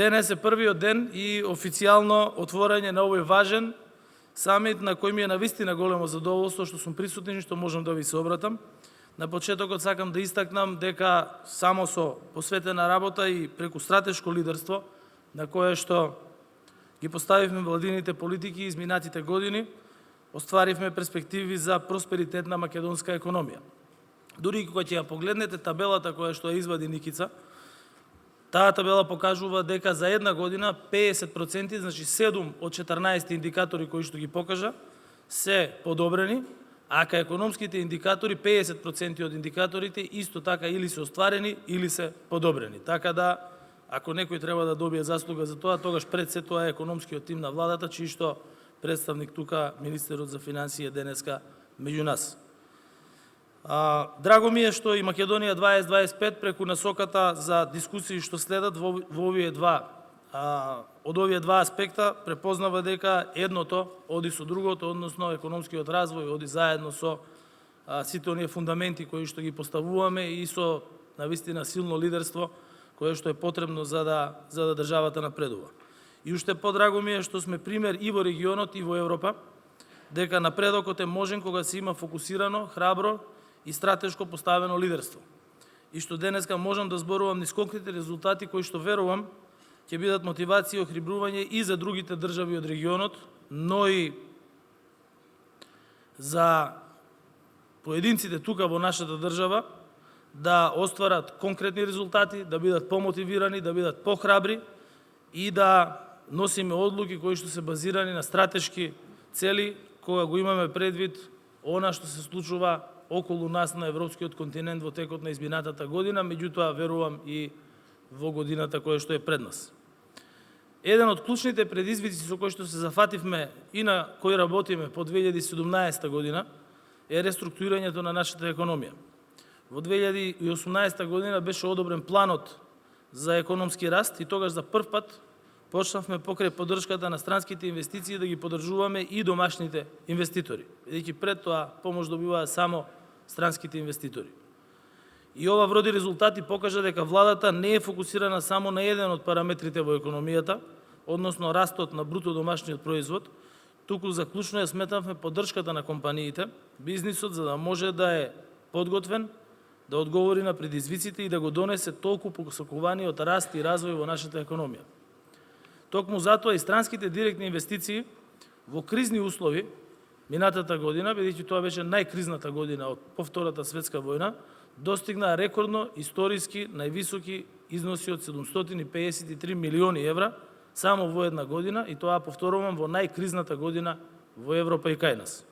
Денес е првиот ден и официјално отворање на овој важен самит на кој ми е навистина големо задоволство што сум присутен и што можам да ви се обратам. На почетокот сакам да истакнам дека само со посветена работа и преку стратешко лидерство на кое што ги поставивме владините политики изминатите години, остваривме перспективи за просперитет на македонска економија. Дури кога ќе ја погледнете табелата која што ја извади Никица, таа табела покажува дека за една година 50%, значи 7 од 14 индикатори кои што ги покажа, се подобрени, а кај економските индикатори 50% од индикаторите исто така или се остварени или се подобрени. Така да, ако некој треба да добие заслуга за тоа, тогаш пред се тоа е економскиот тим на владата, чиј што представник тука, министерот за финансија денеска меѓу нас. Драго ми е што и Македонија 2025 преку насоката за дискусии што следат во овие од овие два аспекта препознава дека едното оди со другото, односно економскиот развој оди заедно со сите оние фундаменти кои што ги поставуваме и со навистина силно лидерство кое што е потребно за да државата напредува. И уште подраго ми е што сме пример и во регионот и во Европа, дека напредокот е можен кога се има фокусирано, храбро и стратешко поставено лидерство. И што денеска можам да зборувам низ конкретни резултати кои што верувам ќе бидат мотивација и охрабрување и за другите држави од регионот, но и за поединците тука во нашата држава да остварат конкретни резултати, да бидат помотивирани, да бидат похрабри и да носиме одлуки кои што се базирани на стратешки цели, кога го имаме предвид она што се случува околу нас на европскиот континент во текот на изминатата година, меѓутоа верувам и во годината која што е пред нас. Еден од клучните предизвици со кои што се зафативме и на кои работиме по 2017 година е реструктурирањето на нашата економија. Во 2018 година беше одобрен планот за економски раст и тогаш за прв пат почнавме покрај поддршката на странските инвестиции да ги поддржуваме и домашните инвеститори, бидејќи пред тоа помош добиваа само странските инвеститори. И ова вроди резултати покажа дека владата не е фокусирана само на еден од параметрите во економијата, односно растот на бруто домашниот производ, туку за клучно ја сметавме поддршката на компаниите, бизнисот, за да може да е подготвен, да одговори на предизвиците и да го донесе толку посакуваниот раст и развој во нашата економија. Токму затоа и странските директни инвестиции во кризни услови минатата година, бидејќи тоа беше најкризната година од по Втората светска војна, достигнаа рекордно историски највисоки износи од 753 милиони евра само во една година, и тоа повторувам во најкризната година во Европа и кај нас.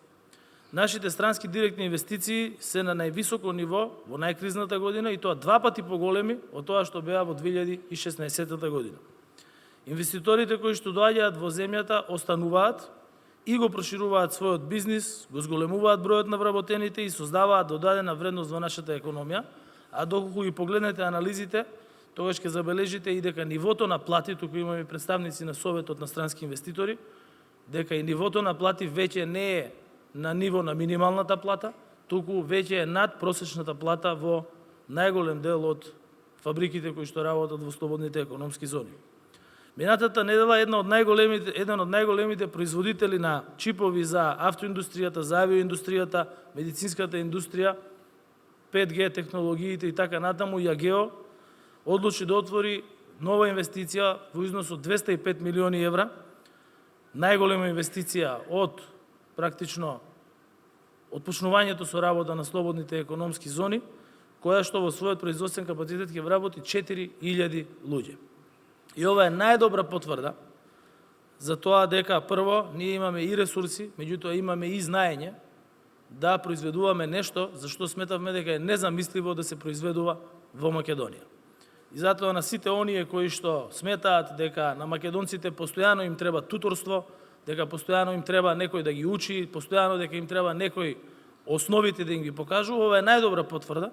Нашите странски директни инвестиции се на највисоко ниво во најкризната година и тоа два пати поголеми од тоа што беа во 2016 година. Инвеститорите кои што доаѓаат во земјата остануваат и го прошируваат својот бизнис, го зголемуваат бројот на вработените и создаваат додадена вредност во нашата економија, а доколку ги погледнете анализите, тогаш ќе забележите и дека нивото на плати, туку имаме представници на Советот на странски инвеститори, дека и нивото на плати веќе не е на ниво на минималната плата, туку веќе е над просечната плата во најголем дел од фабриките кои што работат во слободните економски зони. Минатата недела еден од најголемите производители на чипови за автоиндустријата, за авиоиндустријата, медицинската индустрија, 5G технологиите и така натаму, Јагео, одлучи да отвори нова инвестиција во износ од 205 милиони евра, најголема инвестиција од практично отпочнувањето со работа на слободните економски зони, која што во својот производствен капацитет ќе вработи 4000 луѓе. И ова е најдобра потврда за тоа дека прво ние имаме и ресурси, меѓутоа имаме и знаење да произведуваме нешто за што сметавме дека е незамисливо да се произведува во Македонија. И затоа на сите оние кои што сметаат дека на македонците постојано им треба туторство, дека постојано им треба некој да ги учи, постојано дека им треба некој основите да им ги покажува, ова е најдобра потврда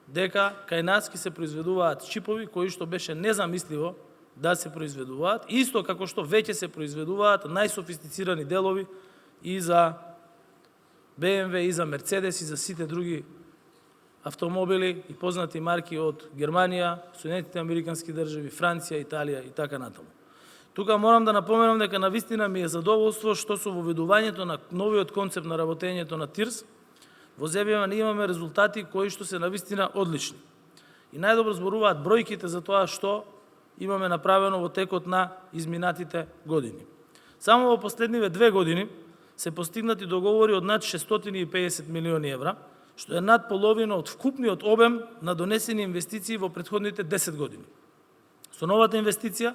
дека кај нас ќе се произведуваат чипови кои што беше незамисливо да се произведуваат, исто како што веќе се произведуваат најсофистицирани делови и за BMW, и за Мерцедес, и за сите други автомобили и познати марки од Германија, Соединетите Американски држави, Франција, Италија и така натаму. Тука морам да напоменам дека навистина ми е задоволство што со воведувањето на новиот концепт на работењето на ТИРС во земјава ние имаме резултати кои што се навистина одлични. И најдобро зборуваат бројките за тоа што имаме направено во текот на изминатите години. Само во последниве 2 години се постигнати договори од над 650 милиони евра, што е над половина од вкупниот обем на донесени инвестиции во претходните 10 години. Со новата инвестиција,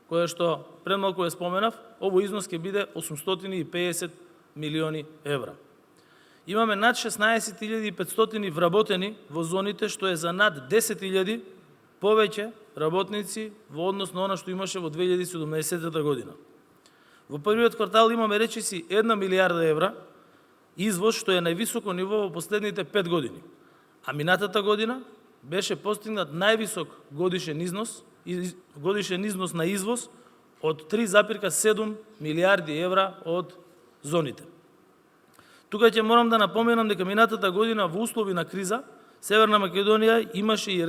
која што премалку ја споменав, овој износ ќе биде 850 милиони евра. Имаме над 16.500 вработени во зоните, што е за над 10.000 повеќе работници во однос на она што имаше во 2017 година. Во првиот квартал имаме речиси 1 милијарда евра извоз, што е највисоко ниво во последните 5 години. А минатата година беше постигнат највисок годишен износ на извоз од 3,7 милијарди евра од зоните. Тука ќе морам да напоменам дека минатата година во услови на криза Северна Македонија имаше и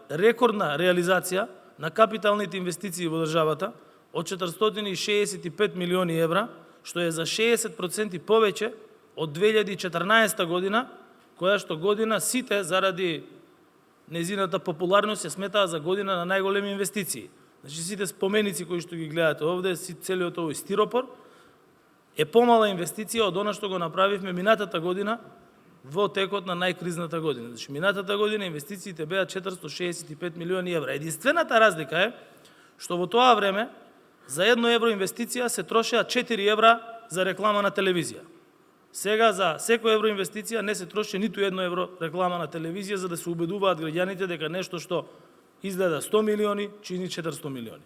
рекордна реализација на капиталните инвестиции во државата од 465 милиони евра, што е за 60% повеќе од 2014 година, која што година сите заради незината популарност ја сметаа за година на најголеми инвестиции. Значи сите споменици кои што ги гледате овде, целиот овој стиропор, е помала инвестиција од она што го направивме минатата година во текот на најкризната година. Значи минатата година инвестициите беа 465 милиони евра. Единствената разлика е што во тоа време за 1 евро инвестиција се трошеа 4 евра за реклама на телевизија. Сега за секој евро инвестиција не се троши ниту 1 евро реклама на телевизија за да се убедуваат граѓаните дека нешто што изгледа 100 милиони чини 400 милиони.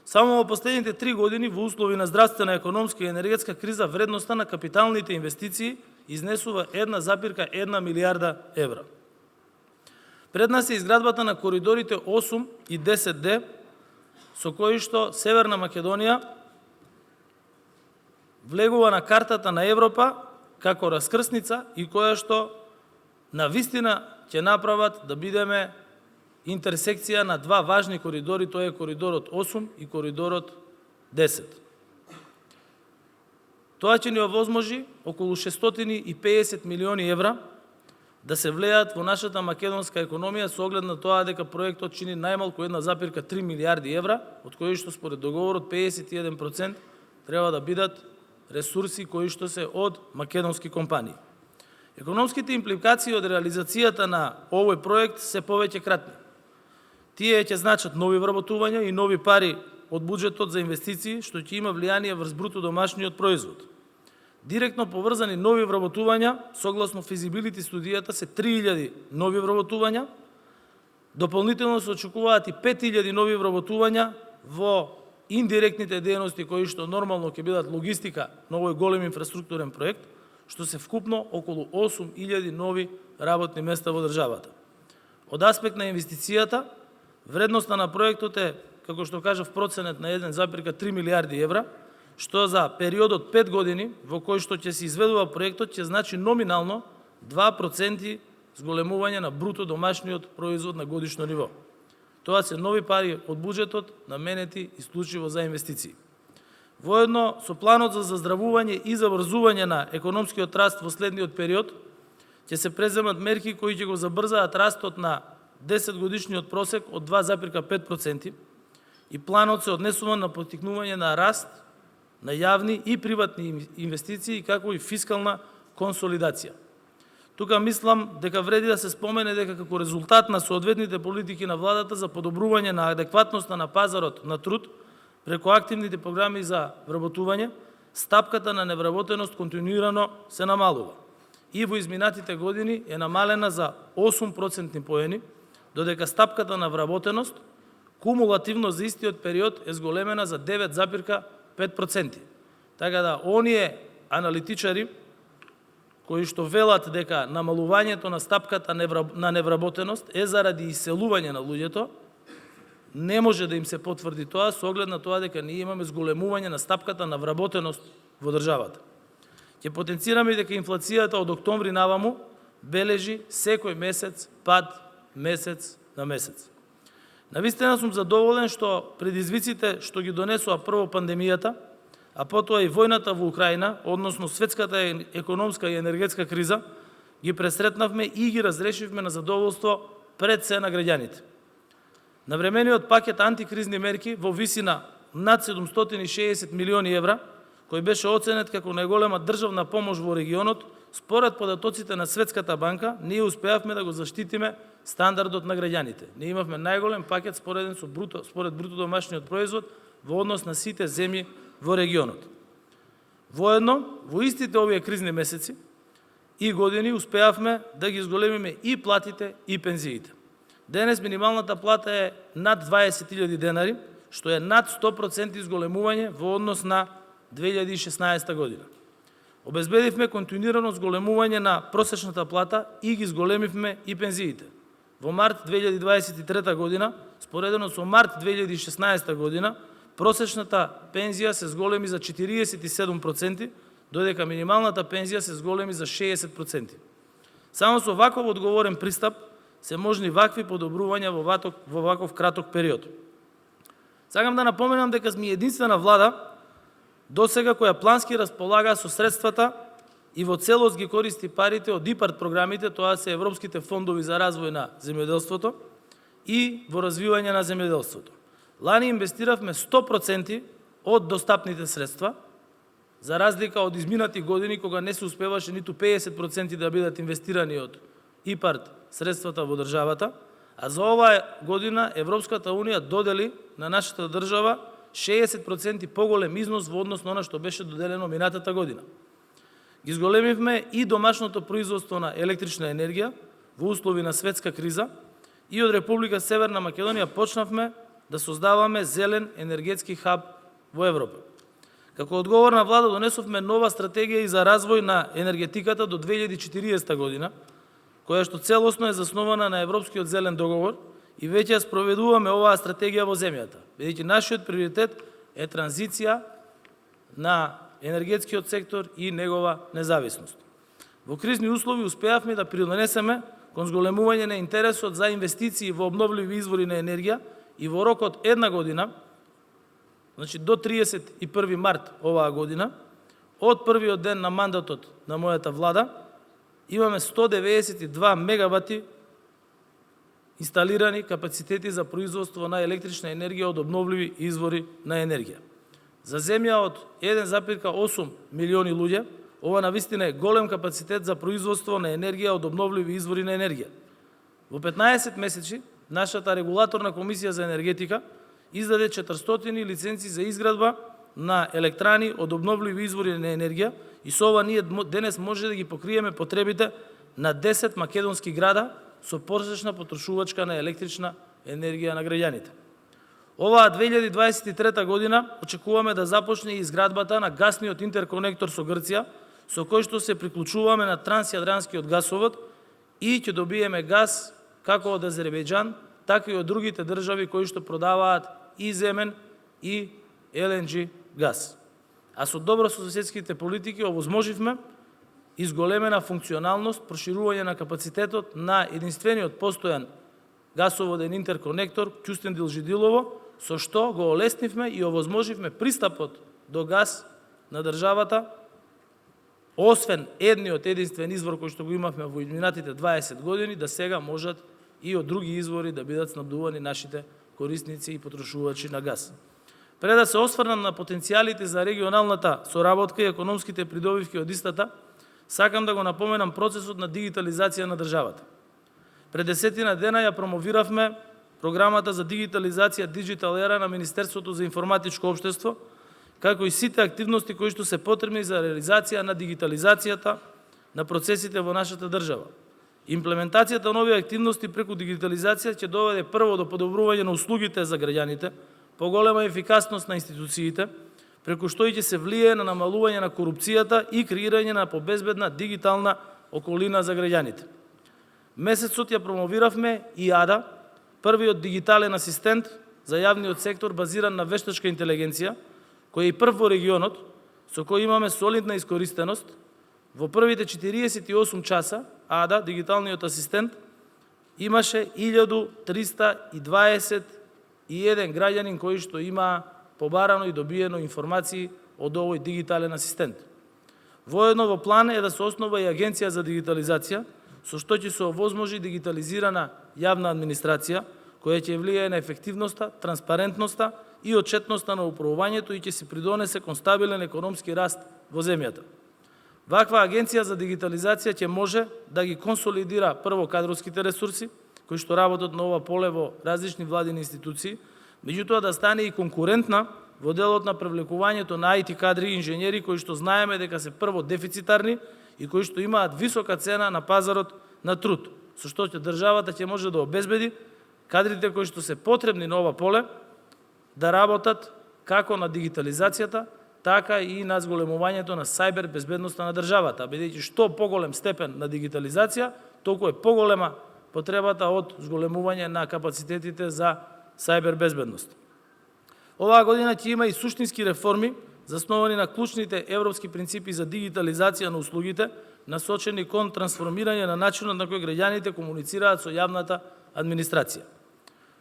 Само во последните 3 години во услови на здравствена, економска и енергетска криза вредноста на капиталните инвестиции изнесува 1,1 милијарда евра. Пред нас е изградбата на коридорите 8 и 10D, со кои што Северна Македонија влегува на картата на Европа како раскрсница и која што навистина ќе направат да бидеме интерсекција на два важни коридори, тоа е коридорот 8 и коридорот 10. Тоа ќе ни овозможи околу 650 милиони евра да се влеат во нашата македонска економија со оглед на тоа дека проектот чини најмалку 1,3 милијарди евра, од кои што според договорот 51% треба да бидат ресурси кои што се од македонски компании. Економските импликации од реализацијата на овој проект се повеќе кратни. Тие ќе значат нови вработувања и нови пари од буџетот за инвестиции, што ќе има влијание врз бруто домашниот производ. Директно поврзани нови вработувања, согласно физибилити студијата, се 3000 нови вработувања. Дополнително се очекуваат и 5000 нови вработувања во индиректните дејности кои што нормално ќе бидат логистика на овој голем инфраструктурен проект, што се вкупно околу 8000 нови работни места во државата. Од аспект на инвестицијата, вредноста на проектот е, како што кажав, проценет на 1,3 милијарди евра, што за периодот 5 години во кој што ќе се изведува проектот ќе значи номинално 2% зголемување на бруто домашниот производ на годишно ниво. Тоа се нови пари од буџетот наменети исклучиво за инвестиции. Воедно со планот за заздравување и заврзување на економскиот раст во следниот период ќе се преземат мерки кои ќе го забрзаат растот на 10 годишниот просек од 2,5% и планот се однесува на поттикнување на раст на јавни и приватни инвестиции, како и фискална консолидација. Тука мислам дека вреди да се спомене дека како резултат на соодветните политики на владата за подобрување на адекватноста на пазарот на труд, преку активните програми за вработување, стапката на невработеност континуирано се намалува. И во изминатите години е намалена за 8% поени, додека стапката на вработеност кумулативно за истиот период е зголемена за 9,5%. Така да, оние аналитичари кои што велат дека намалувањето на стапката на невработеност е заради иселување на луѓето, не може да им се потврди тоа со оглед на тоа дека ние имаме зголемување на стапката на вработеност во државата. Ќе потенцираме дека инфлацијата од октомври наваму бележи секој месец пад месец на месец. Навистина сум задоволен што предизвиците што ги донесува прво пандемијата, а потоа и војната во Украина, односно светската економска и енергетска криза, ги пресретнавме и ги разрешивме на задоволство пред се на граѓаните. Навремениот пакет антикризни мерки во висина над 760 милиони евра, кој беше оценет како најголема државна помош во регионот, според податоците на Светската банка, ние успеавме да го заштитиме стандардот на граѓаните. Ние имавме најголем пакет спореден со според бруто домашниот производ во однос на сите земји во регионот. Воедно, во истите овие кризни месеци и години успеавме да ги изголемиме и платите и пензиите. Денес минималната плата е над 20.000 денари, што е над 100% изголемување во однос на 2016 година. Обезбедивме континуирано зголемување на просечната плата и ги зголемивме и пензиите. Во март 2023 година, споредено со март 2016 година, просечната пензија се зголеми за 47%, додека минималната пензија се зголеми за 60%. Само со ваков одговорен пристап се можни вакви подобрувања во ваков краток период. Сакам да напоменам дека сме единствена влада досега која плански располага со средствата и во целост ги користи парите од ИПАРД програмите, тоа се европските фондови за развој на земјоделството и во развивање на земјоделството. Лани инвестиравме 100% од достапните средства, за разлика од изминати години кога не се успеваше ниту 50% да бидат инвестирани од ИПАРД средствата во државата, а за оваа година Европската Унија додели на нашата држава 60% поголем износ во однос на она што беше доделено минатата година. Ги зголемивме и домашното производство на електрична енергија во услови на светска криза и од Република Северна Македонија почнавме да создаваме зелен енергетски хаб во Европа. Како одговор на влада донесовме нова стратегија и за развој на енергетиката до 2040 година, која што целосно е заснована на Европскиот зелен договор и веќе ја спроведуваме оваа стратегија во земјата, бидејќи нашиот приоритет е транзиција на енергетскиот сектор и негова независност. Во кризни услови успеавме да придонесеме кон зголемување на интересот за инвестиции во обновливи извори на енергија и во рок од една година, значи до 31 март оваа година, од првиот ден на мандатот на мојата влада, имаме 192 мегавати инсталирани капацитети за производство на електрична енергија од обновливи извори на енергија. За земја од 1,8 милиони луѓе, ова навистина е голем капацитет за производство на енергија од обновливи извори на енергија. Во 15 месеци, нашата регулаторна комисија за енергетика издаде 400 лиценци за изградба на електрани од обновливи извори на енергија и со ова ние денес може да ги покриеме потребите на 10 македонски града со просечна потрошувачка на електрична енергија на граѓаните. Оваа 2023 година очекуваме да започне и изградбата на гасниот интерконектор со Грција, со кој што се приклучуваме на трансјадранскиот гасовод и ќе добиеме газ како од Азербејџан, така и од другите држави кои што продаваат и земен и ЛНГ газ. А со добрососедските политики овозможивме изголемена функционалност, проширување на капацитетот на единствениот постојан гасоводен интерконектор Кюстендил-Жидилово, со што го олеснивме и овозможивме пристапот до газ на државата, освен едниот единствен извор кој што го имавме во изминатите 20 години, да сега можат и од други извори да бидат снабдувани нашите корисници и потрошувачи на газ. Пред да се осврнам на потенцијалите за регионалната соработка и економските придобивки од истата, сакам да го напоменам процесот на дигитализација на државата. Пред 10 дена ја промовиравме програмата за дигитализација Digital Era на Министерството за информатичко општество, како и сите активности кои што се потребни за реализација на дигитализацијата на процесите во нашата држава. Имплементацијата на овие активности преку дигитализација ќе доведе прво до подобрување на услугите за граѓаните, поголема ефикасност на институциите, преку што ќе се влие на намалување на корупцијата и креирање на побезбедна дигитална околина за граѓаните. Месецот ја промовиравме и АДА, првиот дигитален асистент за јавниот сектор базиран на вештачка интелигенција, кој е прв во регионот, со кој имаме солидна искористеност. Во првите 48 часа Ада, дигиталниот асистент, имаше 1321 граѓанин кои што имаа побарано и добиено информации од овој дигитален асистент. Воедно во план е да се основа и Агенција за дигитализација, со што ќе се овозможи дигитализирана јавна администрација, која ќе влијае на ефективноста, транспарентноста и отчетноста на управувањето и ќе се придонесе кон стабилен економски раст во земјата. Ваква агенција за дигитализација ќе може да ги консолидира прво кадровските ресурси, кои што работат на ова поле во различни владини институции, меѓутоа да стане и конкурентна во делот на привлекувањето на IT кадри и инженери кои што знаеме дека се прво дефицитарни и кои што имаат висока цена на пазарот на труд, со што државата ќе може да обезбеди кадрите кои што се потребни на ова поле да работат како на дигитализацијата, така и на зголемувањето на сајбер безбедноста на државата, бидејќи што поголем степен на дигитализација, толку е поголема потребата од зголемување на капацитетите за сајбер безбедност. Оваа година ќе има и суштински реформи, засновани на клучните европски принципи за дигитализација на услугите, насочени кон трансформирање на начинот на кој граѓаните комуницираат со јавната администрација.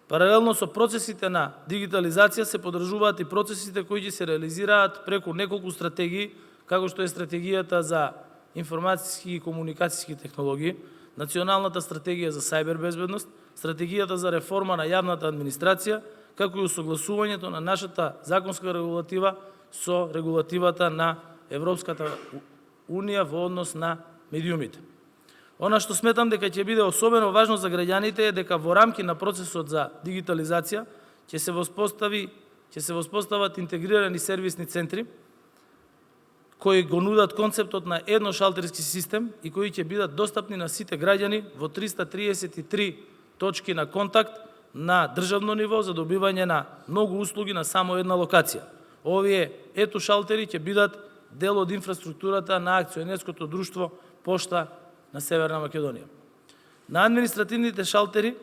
Паралелно со процесите на дигитализација се подржуваат и процесите кои ќе се реализираат преку неколку стратегии, како што е стратегијата за информацијски и комуникацијски технологии, Националната стратегија за сајбер безбедност, стратегијата за реформа на јавната администрација, како и усогласувањето на нашата законска регулатива со регулативата на Европската Унија во однос на медиумите. Она што сметам дека ќе биде особено важно за граѓаните е дека во рамки на процесот за дигитализација ќе се воспостават интегрирани сервисни центри кои го нудат концептот на едношалтерски систем и кои ќе бидат достапни на сите граѓани во 333 точки на контакт на државно ниво за добивање на многу услуги на само една локација. Овие ето-шалтери ќе бидат дел од инфраструктурата на акционерското друштво Пошта на Северна Македонија. На административните шалтери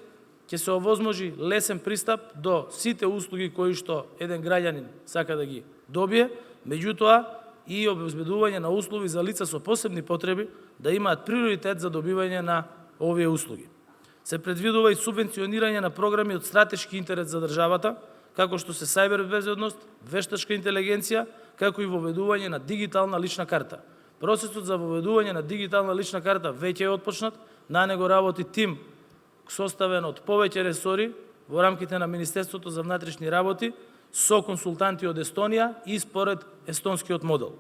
ќе се овозможи лесен пристап до сите услуги кои што еден граѓанин сака да ги добие, меѓутоа и обезбедување на услови за лица со посебни потреби да имаат приоритет за добивање на овие услуги. Се предвидува и субвенционирање на програми од стратешки интерес за државата, како што се сајбер безбедност, вештачка интелигенција, како и воведување на дигитална лична карта. Процесот за воведување на дигитална лична карта веќе е отпочнат, на него работи тим составен од повеќе ресори во рамките на Министерството за внатрешни работи со консултанти од Естонија и според естонскиот модел.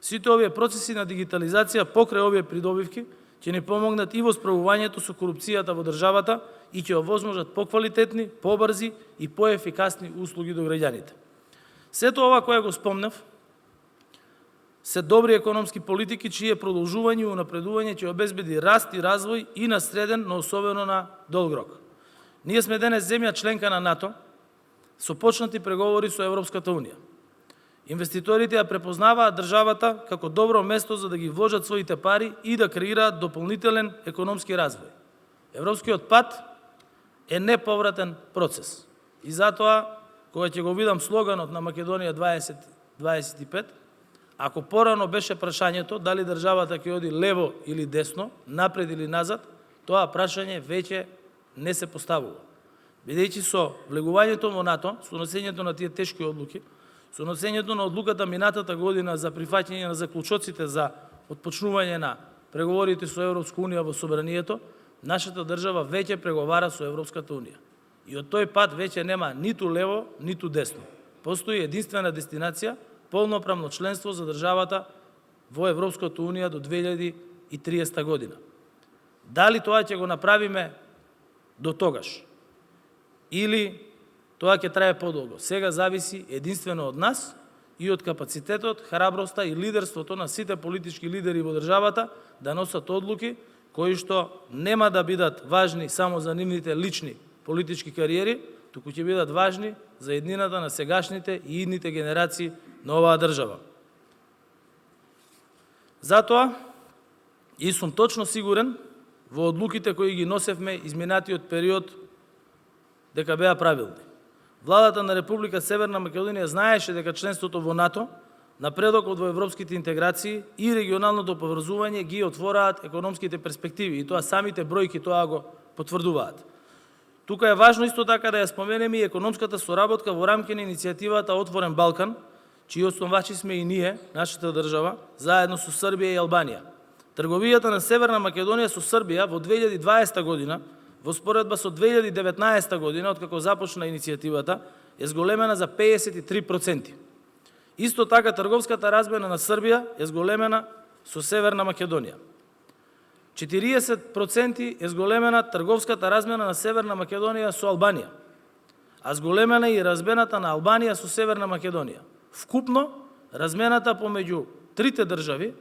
Сите овие процеси на дигитализација покрај овие придобивки ќе ни помогнат и во справувањето со корупцијата во државата и ќе овозможат поквалитетни, побрзи и поефикасни услуги до граѓаните. Сето ова кое го спомнав се добри економски политики чие продолжување и унапредување ќе обезбеди раст и развој и на среден, но особено на долг рок. Ние сме денес земја членка на НАТО со почнати преговори со Европската Унија. Инвеститорите ја препознаваат државата како добро место за да ги вложат своите пари и да креираат дополнителен економски развој. Европскиот пат е неповратен процес. И затоа, кога ќе го видам слоганот на Македонија 2025, ако порано беше прашањето дали државата ќе оди лево или десно, напред или назад, тоа прашање веќе не се поставува. Бидејќи со влегувањето во НАТО, со носењето на тие тешки одлуки, со носењето на одлуката минатата година за прифаќање на заклучоците за отпочнување на преговорите со Европска Унија во собранието, нашата држава веќе преговара со Европската Унија. И од тој пат веќе нема ниту лево, ниту десно. Постои единствена дестинација, полноправно членство за државата во Европската Унија до 2030 година. Дали тоа ќе го направиме до тогаш? Или тоа ќе трае подолго? Сега зависи единствено од нас и од капацитетот, храброста и лидерството на сите политички лидери во државата да носат одлуки кои што нема да бидат важни само за нивните лични политички кариери, туку ќе бидат важни за еднината на сегашните и идните генерации на оваа држава. Затоа, и сум точно сигурен во одлуките кои ги носевме изминатиот период дека беа правилни. Владата на Република Северна Македонија знаеше дека членството во НАТО напредокот во европските интеграции и регионалното поврзување ги отвораат економските перспективи и тоа самите бројки тоа го потврдуваат. Тука е важно исто така да ја споменеме и економската соработка во рамки на иницијативата Отворен Балкан, чии основачи сме и ние, нашата држава, заедно со Србија и Албанија. Трговијата на Северна Македонија со Србија во 2020 година, во споредба со 2019 година, откако започна иницијативата, е зголемена за 53%. Исто така трговската размена на Србија е зголемена со Северна Македонија. 40% е зголемена трговската размена на Северна Македонија со Албанија, а зголемена и размената на Албанија со Северна Македонија. Вкупно, размената помеѓу трите држави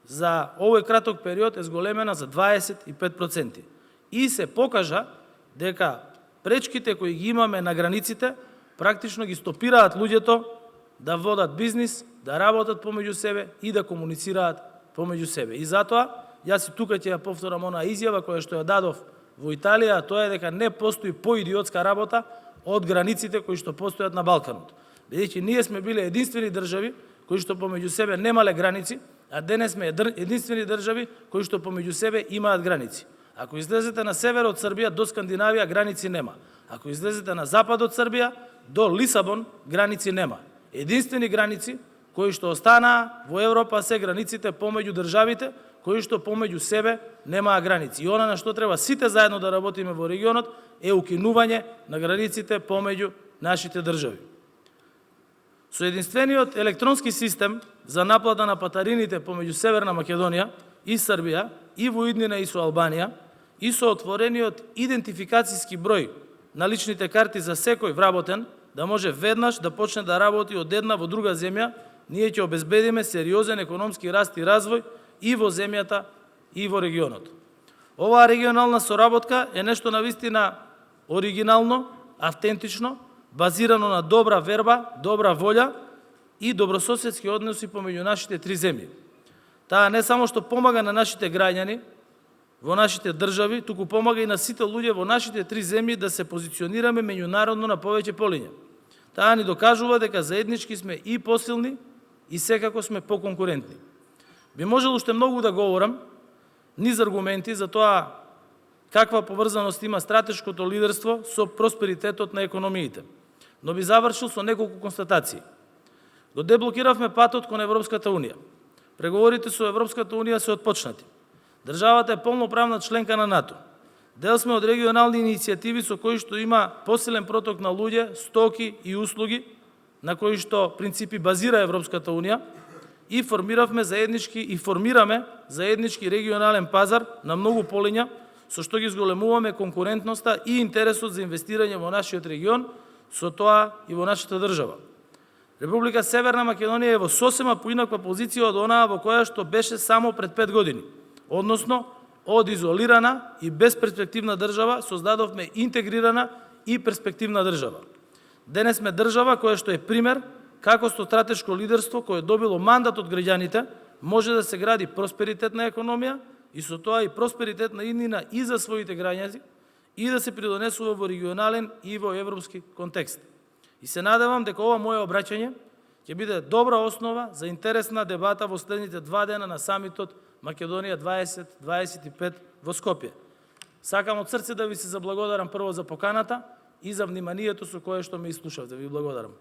за овој краток период е зголемена за 25%. И се покажа дека пречките кои ги имаме на границите практично ги стопираат луѓето да водат бизнис, да работат помеѓу себе и да комуницираат помеѓу себе. И затоа, јас и тука ќе ја повторам онаа изјава која што ја дадов во Италија, тоа е дека не постои поидиотска работа од границите кои што постојат на Балканот. Бидејќи ние сме биле единствени држави кои што помеѓу себе немале граници, а денес сме единствени држави кои што помеѓу себе имаат граници. Ако излезете на север од Србија до Скандинавија, граници нема. Ако излезете на запад од Србија до Лисабон, граници нема. Единствени граници кои што останаа во Европа се границите помеѓу државите кои што помеѓу себе немаа граници. И она на што треба сите заедно да работиме во регионот е укинување на границите помеѓу нашите држави. Со единствениот електронски систем за наплата на патарините помеѓу Северна Македонија и Србија, и во иднина и со Албанија, и со отворениот идентификацијски број на личните карти за секој вработен, да може веднаш да почне да работи од една во друга земја, ние ќе обезбедиме сериозен економски раст и развој и во земјата и во регионот. Оваа регионална соработка е нешто навистина оригинално, автентично, базирано на добра верба, добра волја и добрососедски односи помеѓу нашите три земји. Таа не само што помага на нашите граѓани во нашите држави, туку помага и на сите луѓе во нашите три земји да се позиционираме меѓународно на повеќе полиња. Таа ни докажува дека заеднички сме и посилни и секако сме поконкурентни. Би можело уште многу да говорам, низ аргументи за тоа каква поврзаност има стратешкото лидерство со просперитетот на економиите, но би завршил со неколку констатации. Го деблокиравме патот кон Европската Унија. Преговорите со Европската Унија се отпочнати. Државата е полноправна членка на НАТО. Дел сме од регионални иницијативи со кои што има посилен проток на луѓе, стоки и услуги, на кои што принципи базира Европската Унија, и формираме заеднички регионален пазар на многу полиња, со што ги зголемуваме конкурентноста и интересот за инвестирање во нашиот регион, со тоа и во нашата држава. Република Северна Македонија е во сосема поинаква позиција од онаа во која што беше само пред 5 години. Односно, од изолирана и безперспективна држава создадовме интегрирана и перспективна држава. Денес сме држава која што е пример како со стратешко лидерство кое добило мандат од граѓаните може да се гради просперитетна економија и со тоа и просперитетна иднина и за своите граѓани и да се придонесува во регионален и во европски контекст. И се надевам дека ова моје обраќање ќе биде добра основа за интересна дебата во следните 2 дена на самитот Македонија 2025 во Скопје. Сакам од срце да ви се заблагодарам прво за поканата и за вниманието со кое што ме изслушавте. Ви благодарам.